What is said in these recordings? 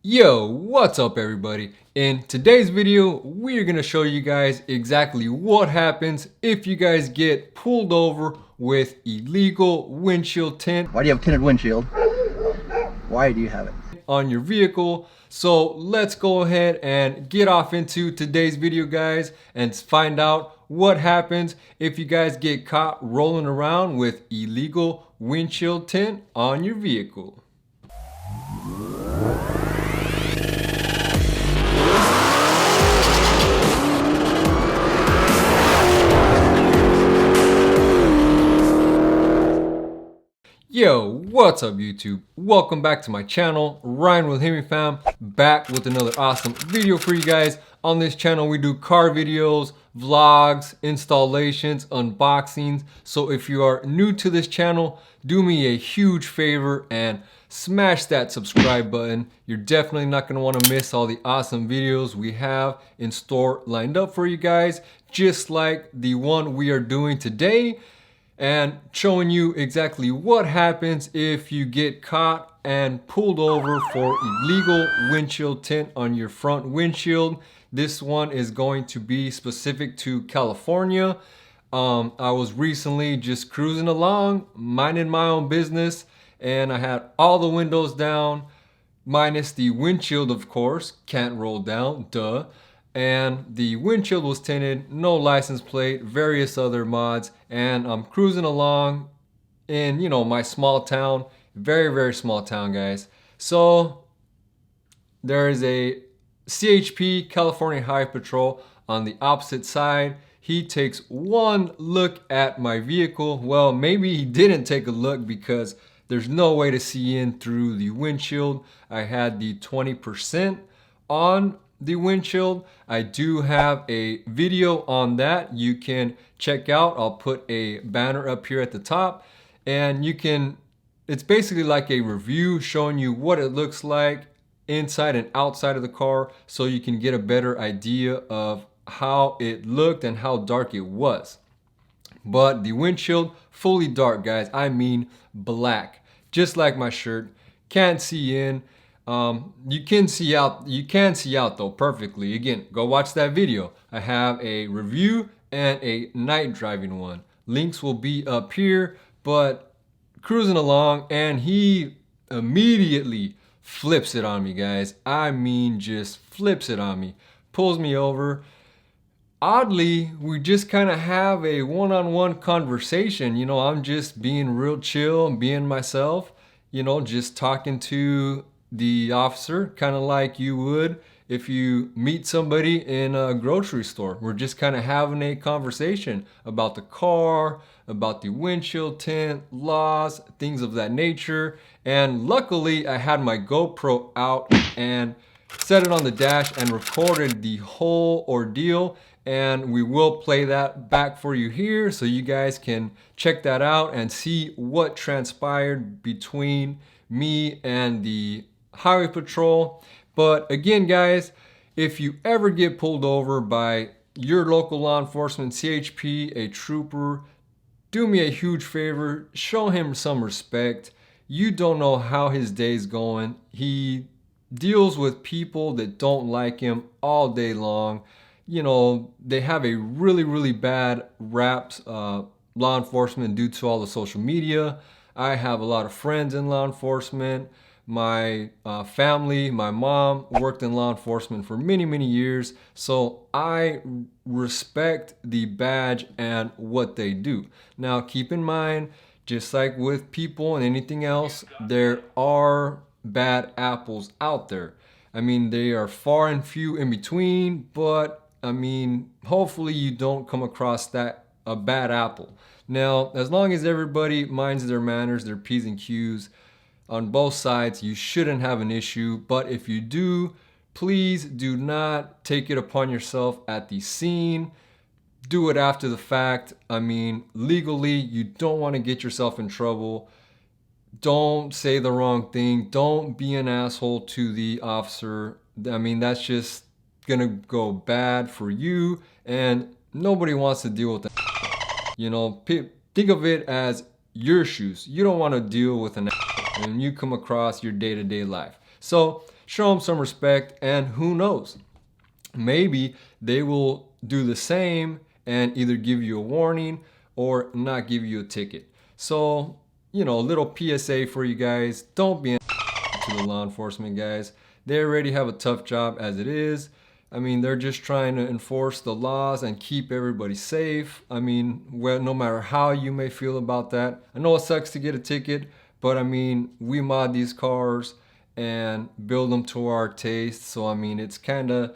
Yo, what's up everybody? In today's video, we're gonna show you guys exactly what happens if you guys get pulled over with illegal windshield tint. Why do you have tinted windshield? Why do you have it? On your vehicle. So let's go ahead and get off into today's video, guys, and find out what happens if you guys get caught rolling around with illegal windshield tint on your vehicle. Yo, what's up YouTube? Welcome back to my channel, Ryan with Hemifam, back with another awesome video for you guys. On this channel we do car videos, vlogs, installations, unboxings. So if you are new to this channel, do me a huge favor and smash that subscribe button. You're definitely not going to want to miss all the awesome videos we have in store lined up for you guys, just like the one we are doing today, and showing you exactly what happens if you get caught and pulled over for illegal windshield tint on your front windshield. This one is going to be specific to California. I was recently just cruising along, minding my own business, and I had all the windows down, minus the windshield, of course, can't roll down, duh. And the windshield was tinted, no license plate, various other mods, and I'm cruising along in, my small town, very small town, guys. So there is a CHP, California Highway Patrol, on the opposite side. He takes one look at my vehicle. Well, maybe he didn't take a look because there's no way to see in through the windshield. I had the 20% on the windshield. I do have a video on that you can check out. I'll put a banner up here at the top, and it's basically like a review showing you what it looks like inside and outside of the car, so you can get a better idea of how it looked and how dark it was. But the windshield, fully dark, guys. I mean black, just like my shirt. Can't see in. You can see out though perfectly. Again, go watch that video. I have a review and a night driving one. Links will be up here. But cruising along, and he immediately flips it on me, guys. I mean, just flips it on me. Pulls me over. Oddly, we just kind of have a one-on-one conversation. I'm just being real chill and being myself, just talking to the officer, kind of like you would if you meet somebody in a grocery store. We're just kind of having a conversation about the car, about the windshield tint, laws, things of that nature. And luckily I had my GoPro out and set it on the dash and recorded the whole ordeal, and we will play that back for you here so you guys can check that out and see what transpired between me and the Highway Patrol. But again, guys, if you ever get pulled over by your local law enforcement, CHP, a trooper, do me a huge favor, show him some respect. You don't know how his day's going. He deals with people that don't like him all day long. They have a really bad rap, law enforcement, due to all the social media. I have a lot of friends in law enforcement. My family, my mom worked in law enforcement for many years, so I respect the badge and what they do. Now, keep in mind, just like with people and anything else, there are bad apples out there. I mean, they are far and few in between, but I mean, hopefully you don't come across a bad apple. Now, as long as everybody minds their manners, their P's and Q's, on both sides, you shouldn't have an issue. But if you do, please do not take it upon yourself at the scene. Do it after the fact. I mean, legally, you don't want to get yourself in trouble. Don't say the wrong thing. Don't be an asshole to the officer. I mean, that's just gonna go bad for you, and nobody wants to deal with that. Think of it as your shoes. You don't want to deal with an when you come across your day-to-day life. So show them some respect, and who knows, maybe they will do the same and either give you a warning or not give you a ticket. So, you know, a little PSA for you guys: don't be to the law enforcement guys. They already have a tough job as it is. I mean, they're just trying to enforce the laws and keep everybody safe. I mean, well, no matter how you may feel about that. I know it sucks to get a ticket, but I mean, we mod these cars and build them to our taste. So I mean, it's kind of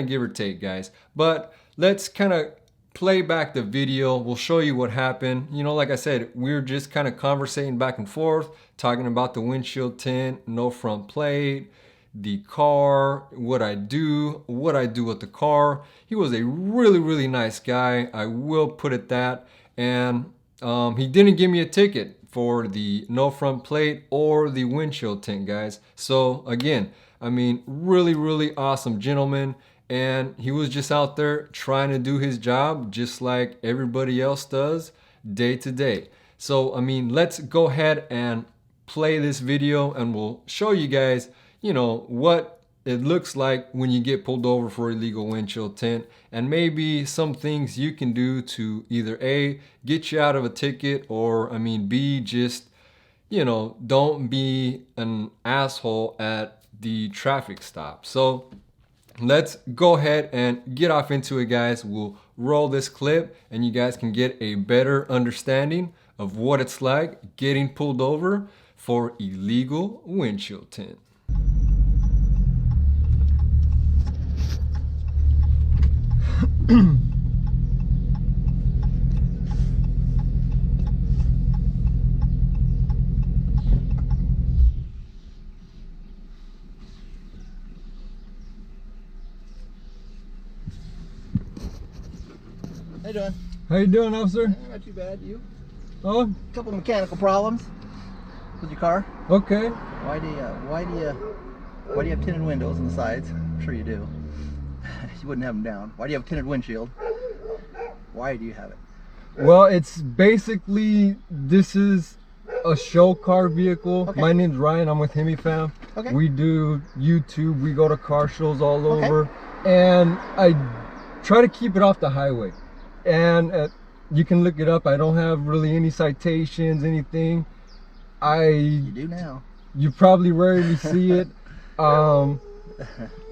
give or take, guys. But let's kind of play back the video. We'll show you what happened. You know, like I said, we're just kind of conversating back and forth, talking about the windshield tint, no front plate, the car, what I do with the car. He was a really nice guy, I will put it that. And he didn't give me a ticket for the no front plate or the windshield tint, guys. So again, I mean, really awesome gentleman. And he was just out there trying to do his job just like everybody else does day to day. So I mean, let's go ahead and play this video and we'll show you guys, you know, what it looks like when you get pulled over for illegal windshield tint, and maybe some things you can do to either A, get you out of a ticket, or I mean B, just, you know, don't be an asshole at the traffic stop. So let's go ahead and get off into it, guys. We'll roll this clip and you guys can get a better understanding of what it's like getting pulled over for illegal windshield tint. How you doing? How you doing, officer? Not too bad. You? Oh, A couple of mechanical problems with your car. okay. Why do you have tinted windows on the sides? I'm sure you do. You wouldn't have them down. Why do you have a tinted windshield? Why do you have it? Well, it's basically, this is a show car vehicle. Okay. My name's Ryan. I'm with Hemifam. Okay. We do YouTube. We go to car shows all Okay. over. And I try to keep it off the highway. And you can look it up. I don't have really any citations, anything. You do now. You probably rarely see it.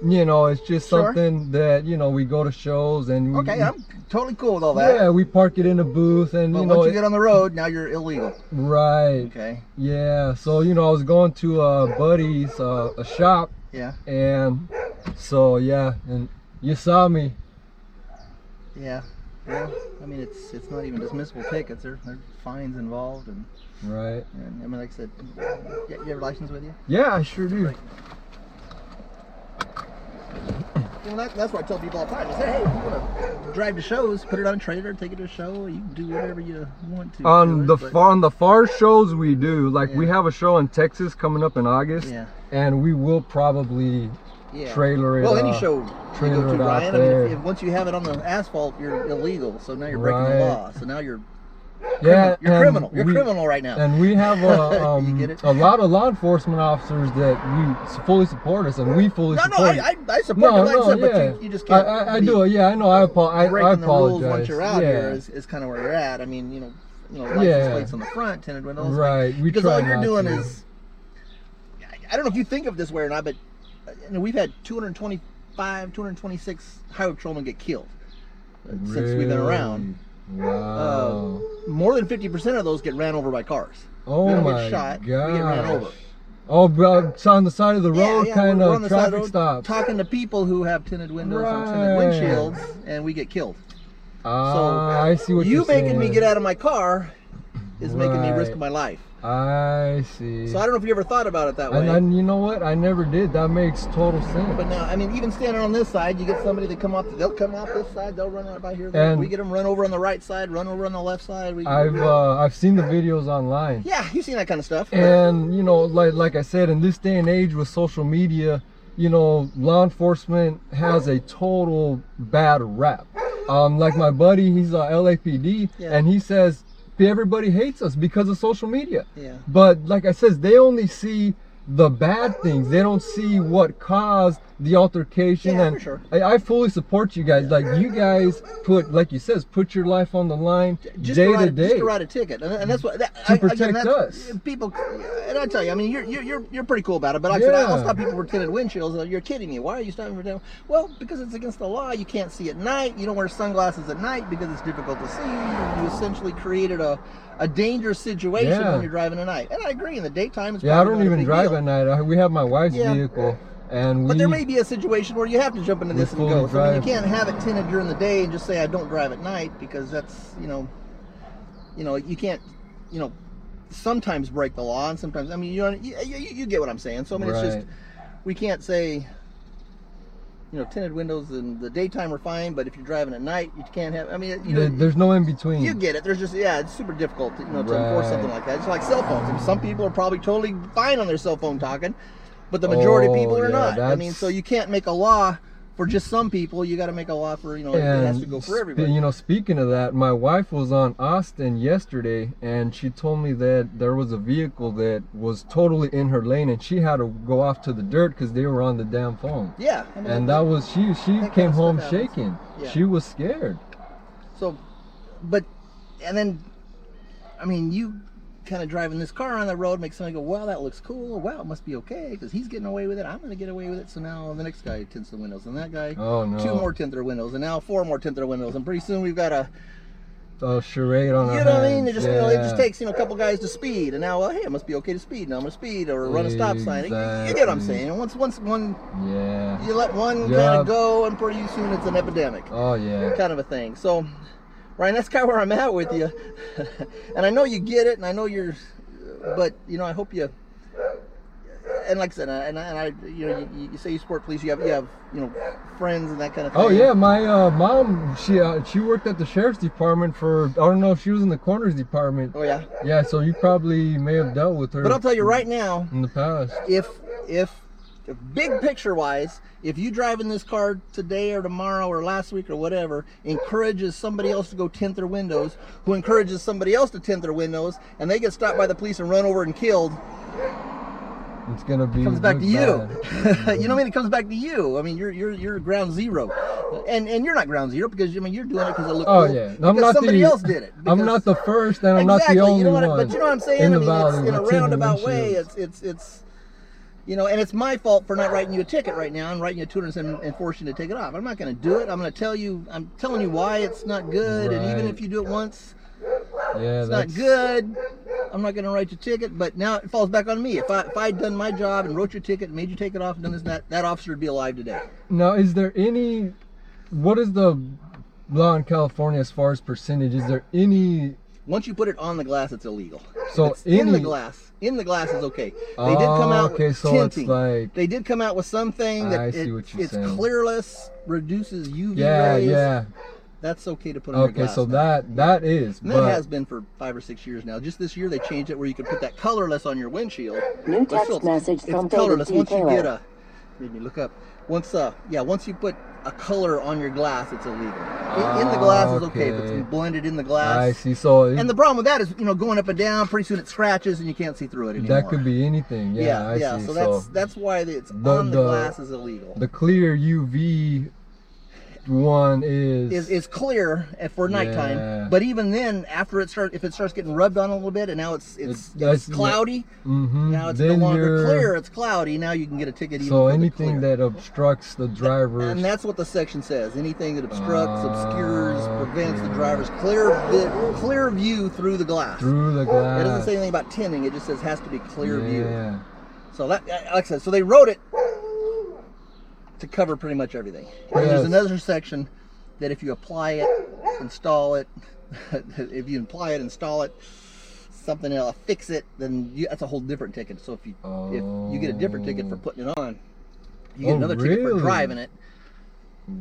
You know, it's just Sure. something that, you know, we go to shows and we, Okay, I'm totally cool with all that. yeah, we park it in a booth, and But you know, once you get on the road, now you're illegal. right. Okay. Yeah, so you know, I was going to a buddy's a shop, Yeah. and so yeah, and you saw me. Yeah. Well, I mean, it's not even dismissible tickets. There's fines involved, and Right. I mean, like I said, you have your license with you? Yeah, I sure do. Right. You know, that's what I tell people all the time. I say, hey, if you want to drive to shows, put it on a trailer, take it to a show. You can do whatever you want to. On do the it, on the far shows we do, like we Yeah. have a show in Texas coming up in August, Yeah. and we will probably Yeah. trailer it. Well, any show you trailer go it to, out Ryan. I mean, there. if once you have it on the asphalt, you're illegal. So now you're breaking Right. the law. So now you're Yeah, you're and criminal. You're we- criminal right now. And we have You get it? a lot of law enforcement officers that we fully support us, and we fully No, support. I support your mindset, yeah. but you just can't. I do it. Yeah, I know. I apologize. Breaking the rules once you're out yeah. here is kind of where you're at. I mean, you know, license Yeah. plates on the front, tinted windows. Right. We Because try all you're not doing to. is, I don't know if you think of it this way or not, but you know, we've had 225, 226 highway patrolmen get killed since we've been around. Wow. More than 50% of those get ran over by cars. Oh we don't my get shot. gosh. We get ran over. Oh, but it's on the side of the road, Yeah, kind we're on of the side of the traffic road stops. talking to people who have tinted windows and tinted Right. windshields, and we get killed. Ah, I see what you you're saying. making me get out of my car is making me risk Right. my life. I see. So I don't know if you ever thought about it that way. And you know what? I never did. That makes total sense. But now, I mean, even standing on this side, you get somebody that they'll come off this side, they'll run out by here. And we get them run over on the right side, run over on the left side. I've seen the videos online. Yeah, you've seen that kind of stuff. And you know, like I said, in this day and age with social media, you know, law enforcement has a total bad rap. Like my buddy, he's a LAPD, Yeah. and he says everybody hates us because of social media. Yeah. But like I says, they only see the bad things. They don't see what caused the altercation. Yeah, and for sure. I fully support you guys. Like, you guys put, like you says, put your life on the line Just day to to day. Just to write a ticket, and that's what To protect us. People, and I tell you, I mean, you're pretty cool about it. But like I said, I'll stop people for tinted windshields. You're kidding me. Why are you stopping for tinted? Well, because it's against the law. You can't see at night. You don't wear sunglasses at night because it's difficult to see. You essentially created a dangerous situation when you're driving at night. And I agree. In the daytime, it's I don't even drive at night. We have my wife's vehicle. But there may be a situation where you have to jump into this and go. So I mean, you can't have it tinted during the day and just say I don't drive at night, because that's, you know, you can't, sometimes break the law, and sometimes, I mean, you get what I'm saying. So I mean, it's just, we can't say, tinted windows in the daytime are fine, but if you're driving at night, you can't have. I mean, there's no in between. You get it. There's just, it's super difficult to enforce something like that. It's like cell phones. I mean, some people are probably totally fine on their cell phone talking, but the majority of people are not. I mean, so you can't make a law for just some people. You got to make a law for, it has to go for everybody. Speaking of that, my wife was on Austin yesterday, and she told me that there was a vehicle that was totally in her lane, and she had to go off to the dirt because they were on the damn phone. Yeah. I mean, and that was, she came home shaking. Yeah. She was scared. So, and then, I mean, you kind of driving this car on the road makes somebody go, well, that looks cool. Well, it must be okay because he's getting away with it. I'm going to get away with it. So now the next guy tints the windows, and that guy, 2 more tint their windows, and now 4 more tint their windows, and pretty soon we've got a charade on our hands. You know what I mean? It just takes a couple guys to speed, and now, well, hey, it must be okay to speed. Now I'm going to speed or run a stop sign. You get what I'm saying? And once one, you let one kind of go, and pretty soon it's an epidemic. Oh yeah, kind of a thing. So, Ryan, that's kind of where I'm at with you. And I know you get it, and I know you're, but I hope you. And like I said, you say you support police. You have friends and that kind of thing. Oh yeah, my mom, she worked at the sheriff's department for, I don't know if she was in the coroner's department. Oh yeah. Yeah, so you probably may have dealt with her. But I'll tell you right now, in the past, if big picture wise, if you drive in this car today or tomorrow or last week or whatever, encourages somebody else to go tint their windows, who encourages somebody else to tint their windows, and they get stopped by the police and run over and killed, it's gonna be comes back to you. You know what I mean? It comes back to you. I mean, you're ground zero, and you're not ground zero because you're doing it because it looks cool. Yeah, because somebody else did it. I'm not the first, and I'm not the only one. But you know what I'm saying? I mean, it's, in a roundabout way, it's and it's my fault for not writing you a ticket right now and writing you a $200 and forcing you to take it off. I'm not going to do it. I'm going to tell you. I'm telling you why it's not good, and even if you do it once, it's not good. I'm not going to write your ticket, but now it falls back on me. If I'd done my job and wrote your ticket and made you take it off and done this, that officer would be alive today. Now, what is the law in California as far as percentage? Is there any? Once you put it on the glass, it's illegal. So it's in the glass is okay. They did come out with tinting. They did come out with something that it's clearless, reduces UV rays. Yeah. That's okay to put on your glass. Okay, so that is. And that has been for 5 or 6 years now. Just this year they changed it where you can put that colorless on your windshield. New text message from colorless. Once you get a, made me look up. Once you put a color on your glass, it's illegal. In the glass is okay, but it's blended in the glass. I see. So and the problem with that is, going up and down. Pretty soon it scratches and you can't see through it anymore. That could be anything. Yeah, I see. So that's why it's on the glass is illegal. The clear UV one is clear for nighttime, but even then, after if it starts getting rubbed on a little bit, and now it's cloudy, now it's no longer clear, it's cloudy. Now you can get a ticket. So anything that obstructs the driver, and that's what the section says. Anything that obstructs, obscures, prevents the driver's clear view through the glass. Through the glass. It doesn't say anything about tinting. It just says has to be clear view. So that, like I said, so they wrote it to cover pretty much everything. And there's another section that if you apply it, install it, something else, fix it, then that's a whole different ticket. So if you get a different ticket for putting it on, you get another ticket for driving it.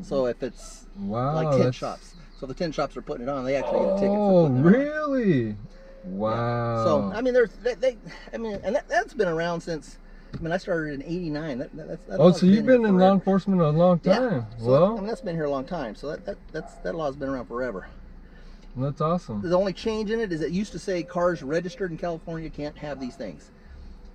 So if it's like tint shops, so the tint shops are putting it on, they actually get a ticket for putting it on. Really? Wow. Yeah. So I mean, and that's been around since. I mean, I started in '89. So you've been in law enforcement a long time. Yeah. So, I mean, that's been here a long time. So that law's been around forever. That's awesome. The only change in it is it used to say cars registered in California can't have these things.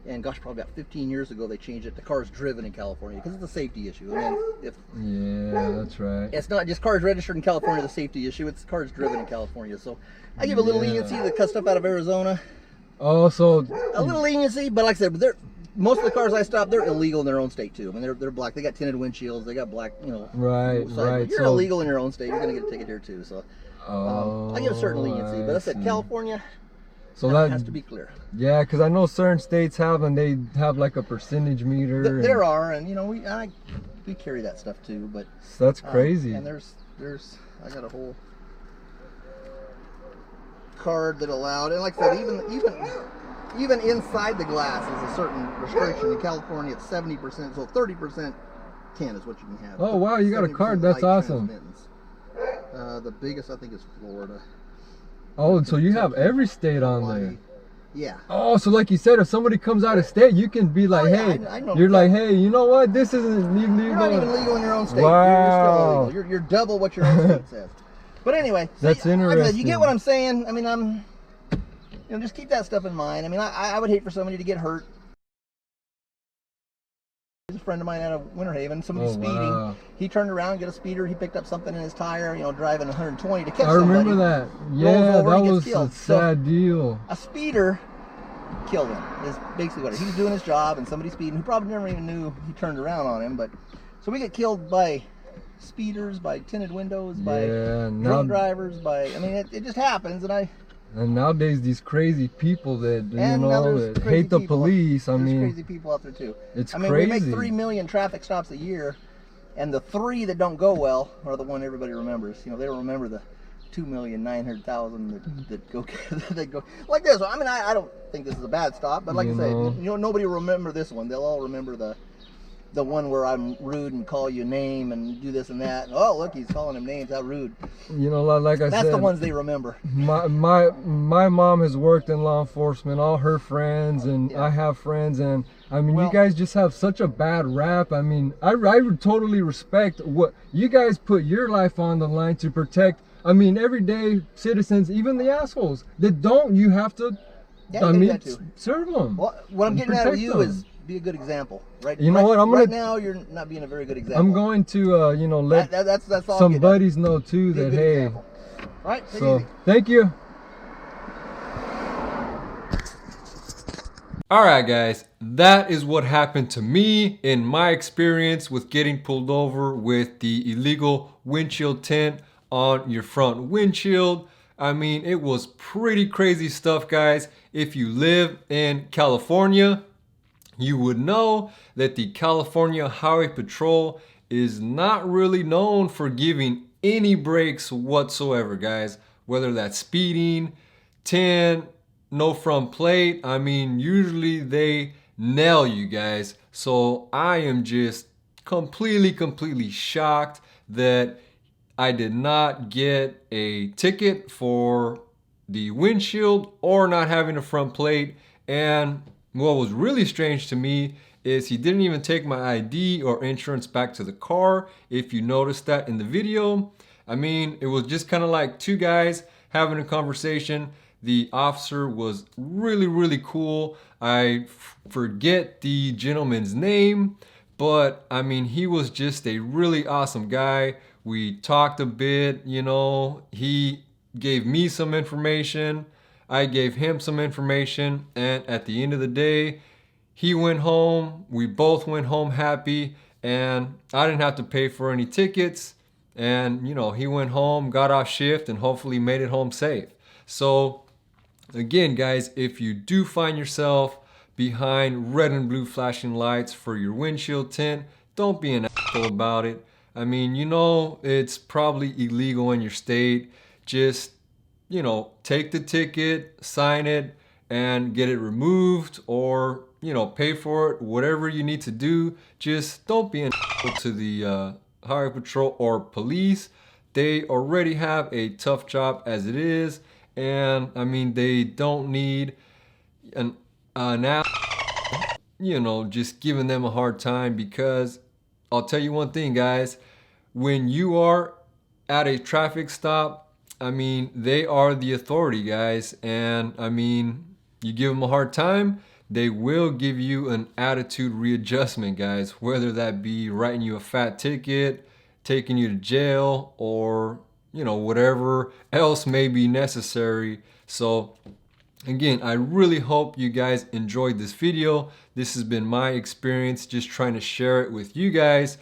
And gosh, probably about 15 years ago, they changed it to cars driven in California because it's a safety issue. And if Yeah, that's right. it's not just cars registered in California, the safety issue, it's cars driven in California. So I give a little leniency to the cut stuff out of Arizona. Oh, so a little leniency, but like I said, most of the cars I stop, they're illegal in their own state too. I mean, they're black. They got tinted windshields. They got black, you know. Right, right. You're illegal in your own state. You're gonna get a ticket here too. So I give a certain leniency, but I said California. So that has to be clear. Yeah, because I know certain states have, and they have like a percentage meter. There are, and you know, we carry that stuff too. But that's crazy. And there's I got a whole card that allowed, and like I said, even inside the glass is a certain restriction. In California, it's 70%, so 30% tint is what you can have. Oh wow, you got a card. That's awesome. The biggest I think is Florida. Oh, so you have every state on there. Yeah. Oh, so like you said, if somebody comes out of state, you can be like, hey, I know you're like, hey, you know what? This isn't legal. You're not even legal in your own state. Wow. You're still illegal. You're double what your own state says. But anyway, that's interesting. Like I said, you get what I'm saying? I mean, just keep that stuff in mind. I mean, I would hate for somebody to get hurt. There's a friend of mine out of Winter Haven, somebody speeding. Wow. He turned around, get a speeder, he picked up something in his tire, you know, driving 120 to catch somebody. I remember that. Yeah, that was a sad deal. A speeder killed him, is basically what it is. He was doing his job and somebody speeding who probably never even knew he turned around on him. But so we get killed by speeders, by tinted windows, by drunk drivers, I mean, it just happens. And nowadays, these crazy people that, you know, that hate the police, I mean... There's crazy people out there, too. It's crazy. We make 3 million traffic stops a year, and the 3 that don't go well are the one everybody remembers. You know, they don't remember the 2,900,000 that go that go like this. I mean, I don't think this is a bad stop, but like I say, you know, nobody will remember this one. They'll all remember the one where I'm rude and call you a name and do this and that. And, oh, look, he's calling him names. How rude. You know, like I said, that's the ones they remember. My mom has worked in law enforcement. All her friends and I have friends, and I mean, you guys just have such a bad rap. I mean, I would totally respect what you guys put your life on the line to protect. I mean, everyday citizens, even the assholes that don't. You have to. Yeah, I mean, serve them. Well, what I'm getting out of you is be a good example, right? You know what? Right now, you're not being a very good example. I'm going to, you know, let that's all some buddies know too that hey. Example. All right. So thank you. All right, guys. That is what happened to me in my experience with getting pulled over with the illegal windshield tint on your front windshield. I mean, it was pretty crazy stuff, guys. If you live in California, you would know that the California Highway Patrol is not really known for giving any breaks whatsoever, guys. Whether that's speeding, tint, no front plate. I mean, usually they nail you guys. So I am just completely shocked that I did not get a ticket for the windshield or not having a front plate. And what was really strange to me is he didn't even take my ID or insurance back to the car. If you noticed that in the video, I mean, it was just kind of like two guys having a conversation. The officer was really cool. I forget the gentleman's name, but I mean, he was just a really awesome guy. We talked a bit, you know, he gave me some information. I gave him some information, and at the end of the day, he went home. We both went home happy, and I didn't have to pay for any tickets. And, you know, he went home, got off shift, and hopefully made it home safe. So, again, guys, if you do find yourself behind red and blue flashing lights for your windshield tint, don't be an asshole about it. I mean, you know, it's probably illegal in your state. Just, you know, take the ticket, sign it, and get it removed, or, you know, pay for it, whatever you need to do. Just don't be an asshole to the Highway Patrol or police. They already have a tough job as it is, and I mean, they don't need an asshole, you know, just giving them a hard time. Because I'll tell you one thing, guys, when you are at a traffic stop, I mean, they are the authority, guys, and I mean, you give them a hard time, they will give you an attitude readjustment, guys, whether that be writing you a fat ticket, taking you to jail, or whatever else may be necessary. So again, I really hope you guys enjoyed this video. This has been my experience, just trying to share it with you guys.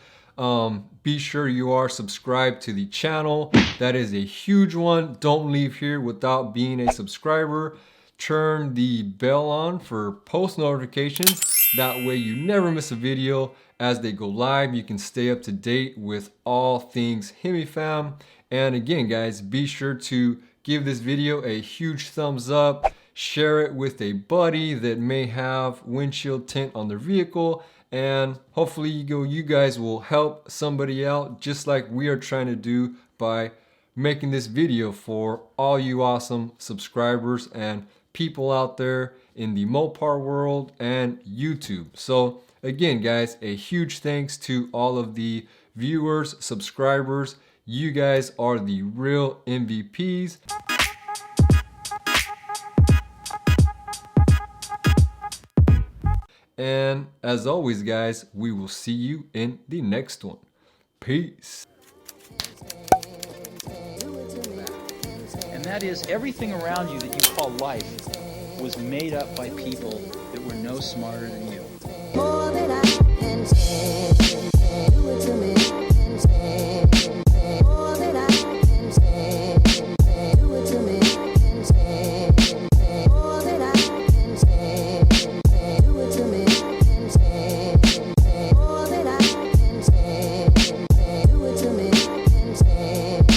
Be sure you are subscribed to the channel. That is a huge one. Don't leave here without being a subscriber. Turn the bell on for post notifications. That way you never miss a video. As they go live, you can stay up to date with all things Hemifam. And again, guys, be sure to give this video a huge thumbs up. Share it with a buddy that may have windshield tint on their vehicle. And hopefully you guys will help somebody out just like we are trying to do by making this video for all you awesome subscribers and people out there in the Mopar world and YouTube. So again, guys, a huge thanks to all of the viewers, subscribers. You guys are the real MVPs. And as always, guys, we will see you in the next one. Peace. And that is, everything around you that you call life was made up by people that were no smarter than you. More than I can say.